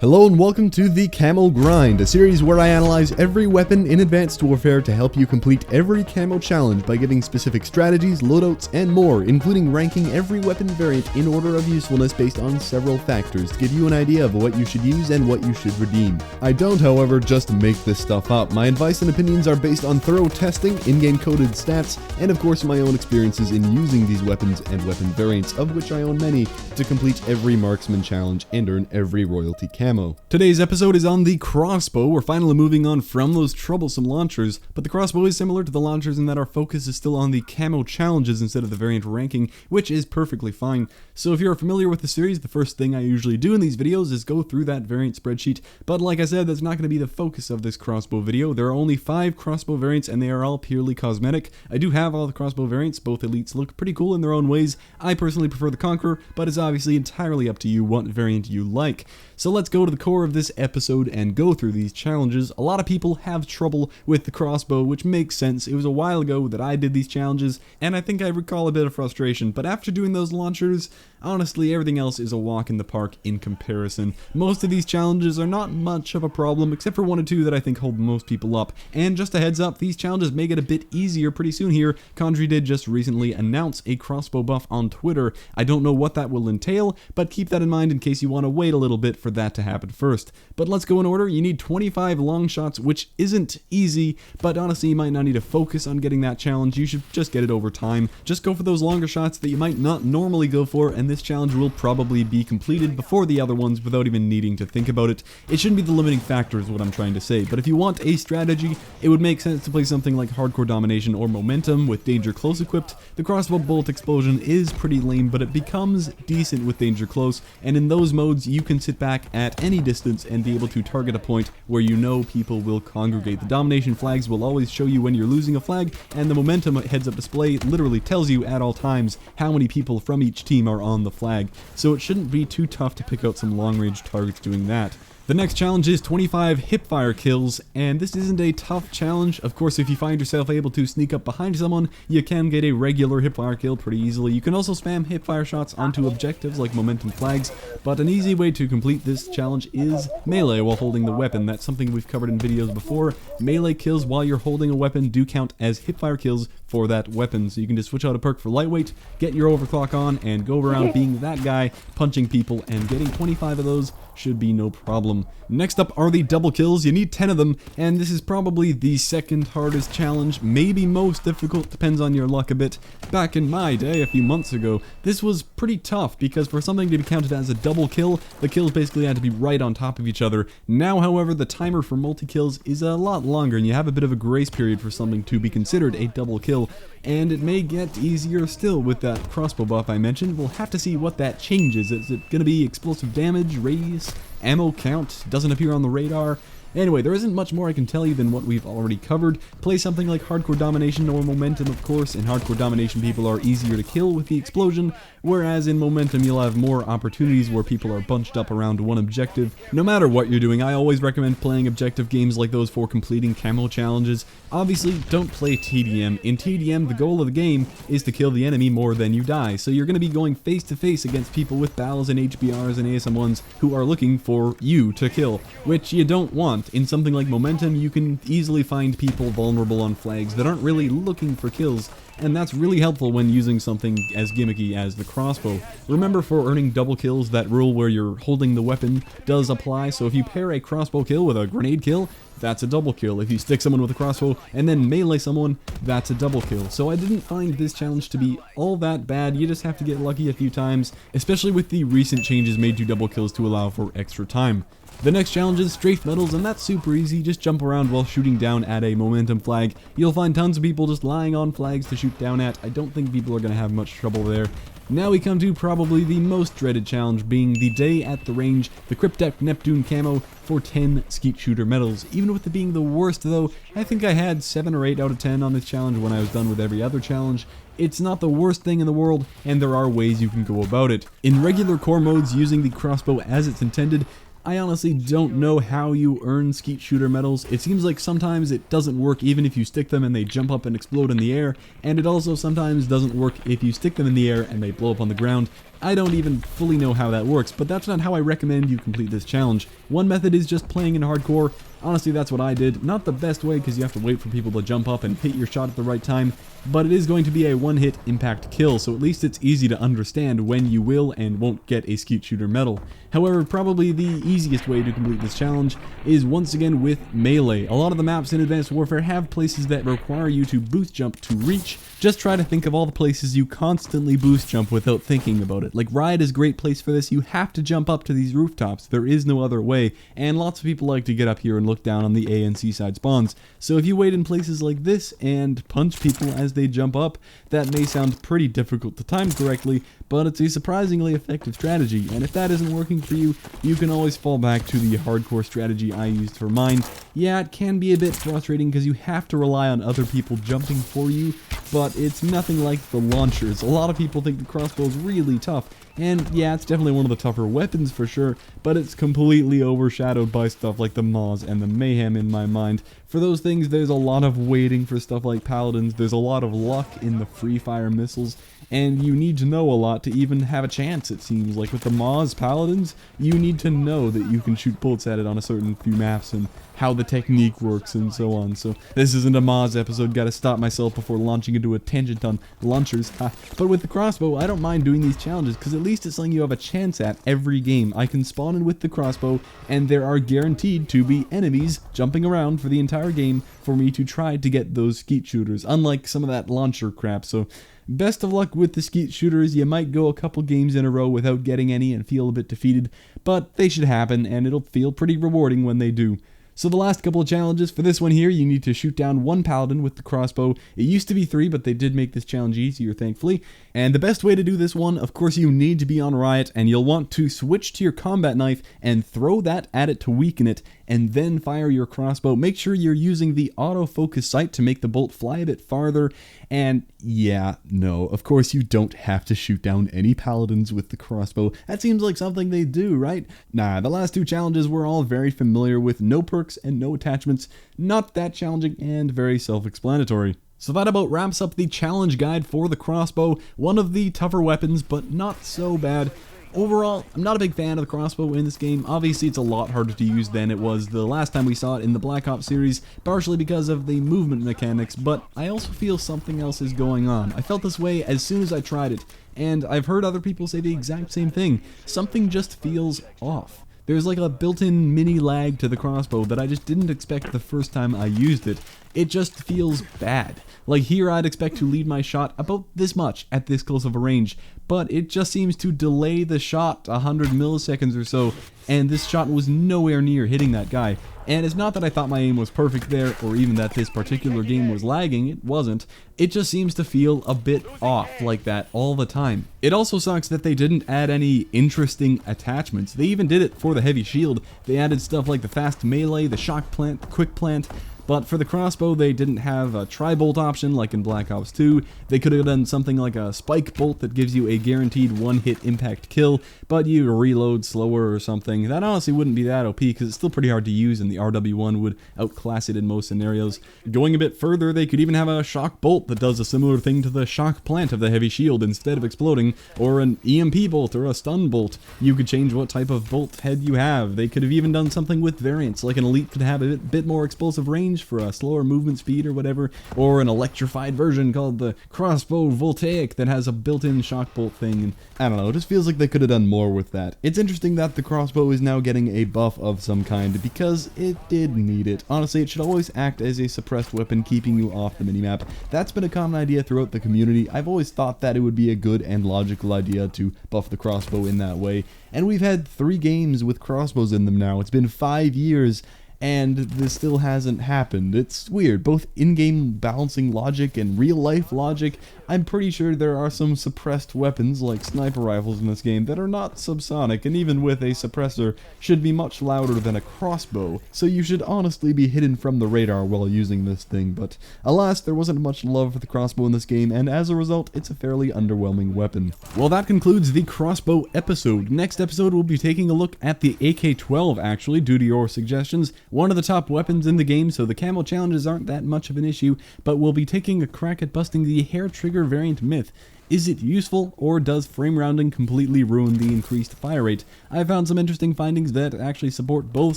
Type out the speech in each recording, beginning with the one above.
Hello and welcome to the Camo Grind, a series where I analyze every weapon in Advanced Warfare to help you complete every camo challenge by giving specific strategies, loadouts, and more, including ranking every weapon variant in order of usefulness based on several factors to give you an idea of what you should use and what you should redeem. I don't, however, just make this stuff up. My advice and opinions are based on thorough testing, in-game coded stats, and of course my own experiences in using these weapons and weapon variants, of which I own many, to complete every marksman challenge and earn every royalty camo. Today's episode is on the crossbow. We're finally moving on from those troublesome launchers, but the crossbow is similar to the launchers in that our focus is still on the camo challenges instead of the variant ranking, which is perfectly fine. So if you're familiar with the series, the first thing I usually do in these videos is go through that variant spreadsheet, but like I said, that's not going to be the focus of this crossbow video. There are only 5 crossbow variants and they are all purely cosmetic. I do have all the crossbow variants, both elites look pretty cool in their own ways. I personally prefer the Conqueror, but it's obviously entirely up to you what variant you like. So let's go to the core of this episode and go through these challenges. A lot of people have trouble with the crossbow, which makes sense. It was a while ago that I did these challenges, and I think I recall a bit of frustration, but after doing those launchers, honestly, everything else is a walk in the park in comparison. Most of these challenges are not much of a problem, except for 1 or 2 that I think hold most people up. And just a heads up, these challenges may get a bit easier pretty soon here. Condry did just recently announce a crossbow buff on Twitter. I don't know what that will entail, but keep that in mind in case you want to wait a little bit for that to happen first. But let's go in order. You need 25 long shots, which isn't easy, but honestly you might not need to focus on getting that challenge. You should just get it over time. Just go for those longer shots that you might not normally go for, and this challenge will probably be completed before the other ones without even needing to think about it. It shouldn't be the limiting factor is what I'm trying to say, but if you want a strategy, it would make sense to play something like Hardcore Domination or Momentum with Danger Close equipped. The crossbow bolt explosion is pretty lame, but it becomes decent with Danger Close, and in those modes you can sit back at any distance and be able to target a point where you know people will congregate. The domination flags will always show you when you're losing a flag, and the momentum heads-up display literally tells you at all times how many people from each team are on the flag, so it shouldn't be too tough to pick out some long-range targets doing that. The next challenge is 25 Hipfire kills, and this isn't a tough challenge. Of course, if you find yourself able to sneak up behind someone, you can get a regular Hipfire kill pretty easily. You can also spam Hipfire shots onto objectives like momentum flags, but an easy way to complete this challenge is melee while holding the weapon. That's something we've covered in videos before. Melee kills while you're holding a weapon do count as Hipfire kills for that weapon, so you can just switch out a perk for lightweight, get your overclock on, and go around being that guy, punching people, and getting 25 of those should be no problem. Next up are the double kills. You need 10 of them, and this is probably the second hardest challenge, maybe most difficult, depends on your luck a bit. Back in my day, a few months ago, this was pretty tough, because for something to be counted as a double kill, the kills basically had to be right on top of each other. Now, however, the timer for multi-kills is a lot longer, and you have a bit of a grace period for something to be considered a double kill, and it may get easier still with that crossbow buff I mentioned. We'll have to see what that changes. Is it going to be explosive damage, radius, ammo count, doesn't appear on the radar? Anyway, there isn't much more I can tell you than what we've already covered. Play something like Hardcore Domination or Momentum, of course. In Hardcore Domination, people are easier to kill with the explosion, whereas in Momentum, you'll have more opportunities where people are bunched up around one objective. No matter what you're doing, I always recommend playing objective games like those for completing camo challenges. Obviously, don't play TDM. In TDM, the goal of the game is to kill the enemy more than you die, so you're going to be going face to face against people with BALs and HBRs and ASM1s who are looking for you to kill, which you don't want. In something like Momentum, you can easily find people vulnerable on flags that aren't really looking for kills, and that's really helpful when using something as gimmicky as the crossbow. Remember, for earning double kills, that rule where you're holding the weapon does apply, so if you pair a crossbow kill with a grenade kill, that's a double kill. If you stick someone with a crossbow and then melee someone, that's a double kill. So I didn't find this challenge to be all that bad. You just have to get lucky a few times, especially with the recent changes made to double kills to allow for extra time. The next challenge is Strafe Medals, and that's super easy. Just jump around while shooting down at a momentum flag. You'll find tons of people just lying on flags to shoot down at. I don't think people are going to have much trouble there. Now we come to probably the most dreaded challenge, being the Day at the Range, the Cryptek Neptune Camo for 10 Skeet Shooter medals. Even with it being the worst though, I think I had 7 or 8 out of 10 on this challenge when I was done with every other challenge. It's not the worst thing in the world, and there are ways you can go about it. In regular core modes, using the crossbow as it's intended, I honestly don't know how you earn Skeet Shooter medals. It seems like sometimes it doesn't work even if you stick them and they jump up and explode in the air, and it also sometimes doesn't work if you stick them in the air and they blow up on the ground. I don't even fully know how that works, but that's not how I recommend you complete this challenge. One method is just playing in hardcore. Honestly, that's what I did. Not the best way because you have to wait for people to jump up and hit your shot at the right time, but it is going to be a one-hit impact kill, so at least it's easy to understand when you will and won't get a Skeet Shooter medal. However, probably the easiest way to complete this challenge is once again with melee. A lot of the maps in Advanced Warfare have places that require you to boost jump to reach. Just try to think of all the places you constantly boost jump without thinking about it. Like Riot is a great place for this. You have to jump up to these rooftops. There is no other way, and lots of people like to get up here and look down on the A and C side spawns. So if you wait in places like this and punch people as they jump up, that may sound pretty difficult to time correctly, but it's a surprisingly effective strategy, and if that isn't working for you, you can always fall back to the hardcore strategy I used for mine. Yeah, it can be a bit frustrating because you have to rely on other people jumping for you, but it's nothing like the launchers. A lot of people think the crossbow is really tough, and yeah, it's definitely one of the tougher weapons for sure, but it's completely overshadowed by stuff like the Moz and the Mayhem in my mind. For those things, there's a lot of waiting for stuff like Paladins, there's a lot of luck in the free fire missiles, and you need to know a lot to even have a chance, it seems. Like with the Moz Paladins, you need to know that you can shoot bullets at it on a certain few maps and how the technique works and so on. So this isn't a Moz episode, gotta stop myself before launching into a tangent on launchers. But with the crossbow, I don't mind doing these challenges because at least it's something you have a chance at every game. I can spawn in with the crossbow and there are guaranteed to be enemies jumping around for the entire game for me to try to get those Skeet Shooters, unlike some of that launcher crap. So best of luck with the Skeet Shooters. You might go a couple games in a row without getting any and feel a bit defeated, but they should happen and it'll feel pretty rewarding when they do. So the last couple of challenges for this one here, you need to shoot down one paladin with the crossbow. It used to be 3, but they did make this challenge easier, thankfully. And the best way to do this one, of course, you need to be on Riot, and you'll want to switch to your combat knife and throw that at it to weaken it, and then fire your crossbow. Make sure you're using the autofocus sight to make the bolt fly a bit farther. And yeah, no, of course you don't have to shoot down any paladins with the crossbow. That seems like something they do, right? Nah, the last 2 challenges we're all very familiar with. No perks and no attachments. Not that challenging and very self-explanatory. So that about wraps up the challenge guide for the crossbow. One of the tougher weapons, but not so bad. Overall, I'm not a big fan of the crossbow in this game. Obviously, it's a lot harder to use than it was the last time we saw it in the Black Ops series, partially because of the movement mechanics, but I also feel something else is going on. I felt this way as soon as I tried it, and I've heard other people say the exact same thing. Something just feels off. There's like a built-in mini lag to the crossbow that I just didn't expect the first time I used it. It just feels bad. Like here I'd expect to lead my shot about this much at this close of a range, but it just seems to delay the shot 100 milliseconds or so, and this shot was nowhere near hitting that guy. And it's not that I thought my aim was perfect there, or even that this particular game was lagging, it wasn't. It just seems to feel a bit off like that all the time. It also sucks that they didn't add any interesting attachments. They even did it for the heavy shield. They added stuff like the fast melee, the shock plant, the quick plant. But for the crossbow, they didn't have a tri-bolt option like in Black Ops 2. They could have done something like a spike bolt that gives you a guaranteed one-hit impact kill, but you reload slower or something. That honestly wouldn't be that OP because it's still pretty hard to use, and the RW1 would outclass it in most scenarios. Going a bit further, they could even have a shock bolt that does a similar thing to the shock plant of the heavy shield instead of exploding, or an EMP bolt or a stun bolt. You could change what type of bolt head you have. They could have even done something with variants, like an elite could have a bit more explosive range for a slower movement speed or whatever, or an electrified version called the Crossbow Voltaic that has a built-in shock bolt thing, and I don't know, it just feels like they could have done more with that. It's interesting that the crossbow is now getting a buff of some kind, because it did need it. Honestly, it should always act as a suppressed weapon, keeping you off the minimap. That's been a common idea throughout the community. I've always thought that it would be a good and logical idea to buff the crossbow in that way, and we've had 3 games with crossbows in them now. It's been 5 years, and this still hasn't happened. It's weird, both in-game balancing logic and real-life logic. I'm pretty sure there are some suppressed weapons like sniper rifles in this game that are not subsonic, and even with a suppressor should be much louder than a crossbow, so you should honestly be hidden from the radar while using this thing, but alas, there wasn't much love for the crossbow in this game, and as a result, it's a fairly underwhelming weapon. Well, that concludes the crossbow episode. Next episode, we'll be taking a look at the AK-12, actually, due to your suggestions. One of the top weapons in the game, so the camo challenges aren't that much of an issue, but we'll be taking a crack at busting the hair trigger variant myth. Is it useful, or does frame rounding completely ruin the increased fire rate? I found some interesting findings that actually support both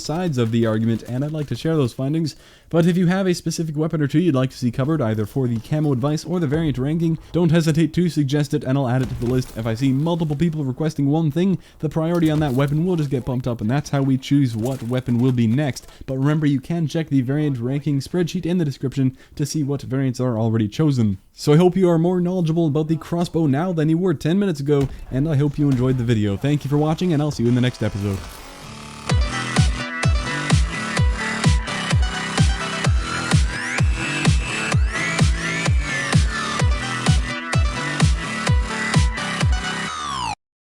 sides of the argument, and I'd like to share those findings. But if you have a specific weapon or two you'd like to see covered, either for the camo advice or the variant ranking, don't hesitate to suggest it and I'll add it to the list. If I see multiple people requesting one thing, the priority on that weapon will just get bumped up, and that's how we choose what weapon will be next. But remember, you can check the variant ranking spreadsheet in the description to see what variants are already chosen. So I hope you are more knowledgeable about the crossbow now than you were 10 minutes ago, and I hope you enjoyed the video. Thank you for watching, and I'll see you in the next episode.